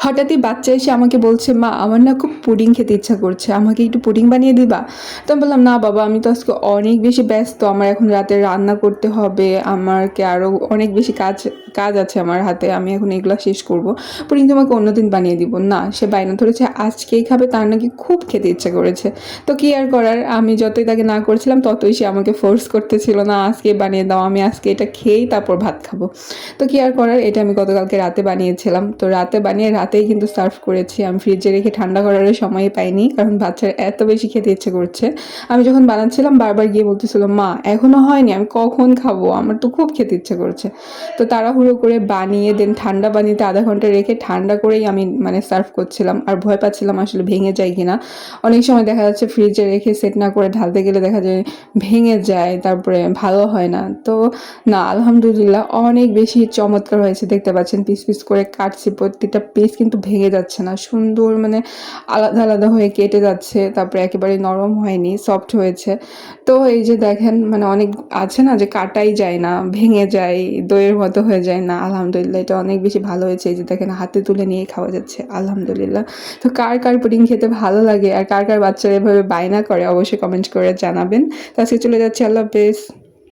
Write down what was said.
হঠাৎই বাচ্চা এসে আমাকে বলছে, মা আমার না খুব পুডিং খেতে ইচ্ছা করছে, আমাকে একটু পুডিং বানিয়ে দিবা? তো আমি বললাম, না বাবা, আমি তো আজকে অনেক বেশি ব্যস্ত, আমার এখন রাতে রান্না করতে হবে, আমাকে আরও অনেক বেশি কাজ কাজ আছে আমার হাতে, আমি এখন এগুলো শেষ করব, পুডিং তোমাকে অন্যদিন বানিয়ে দিব। না, সে বায়না ধরেছে আজকেই খাবে, তার নাকি খুব খেতে ইচ্ছা করেছে। তো কি আর করার, আমি যতই তাকে না করছিলাম ততই সে আমাকে ফোর্স করতেছিল, না আজকে বানিয়ে দাও, আমি আজকে এটা খেয়েই তারপর ভাত খাবো। তো কি আর করার, এটা আমি গতকালকে রাতে বানিয়েছিলাম, তো রাতে বানিয়ে রাতেই কিন্তু সার্ভ করেছি। আমি ফ্রিজে রেখে ঠান্ডা করার সময় পাইনি, কারণ বাচ্চার এত বেশি খেতে ইচ্ছে করছে। আমি যখন বানাচ্ছিলাম বারবার গিয়ে বলতেছিল, মা এখনো হয়নি, আমি কখন খাবো, আমার তো খুব খেতে ইচ্ছে করছে। তো তাড়াহুড়ো করে বানিয়ে দেন ঠান্ডা পানিতে আধা ঘন্টা রেখে ঠান্ডা করেই আমি মানে সার্ভ করছিলাম। আর ভয় পাচ্ছিলাম আসলে ভেঙে যায় কিনা। অনেক সময় দেখা যাচ্ছে ফ্রিজে রেখে সেট না করে ঢালতে গেলে দেখা যায় ভেঙে যায়, তারপরে ভালো হয় না। তো না, আলহামদুলিল্লাহ অনেক বেশি চমৎকার হয়েছে। দেখতে পাচ্ছেন পিস পিস করে কাটছি, প্রত্যেকটা পিস কিন্তু ভেঙে যাচ্ছে না, সুন্দর মানে আলাদা আলাদা হয়ে কেটে যাচ্ছে, তারপরে একেবারে নরম হয়নি, সফট হয়েছে। তো এই যে দেখেন, মানে অনেক আছে না যে কাটাই যায় না, ভেঙে যায়, দইয়ের মতো হয়ে যায় না, আলহামদুলিল্লাহ এটা অনেক বেশি ভালো হয়েছে। এই যে দেখেন হাতে তুলে নিয়ে খাওয়া যাচ্ছে, আলহামদুলিল্লাহ। তো কার কার পুডিং খেতে ভালো লাগে আর কার কার বাচ্চারা এভাবে বায়না করে অবশ্যই কমেন্ট করে জানাবেন। তো আজকে চলে যাচ্ছি, আল্লাহ হাফেজ।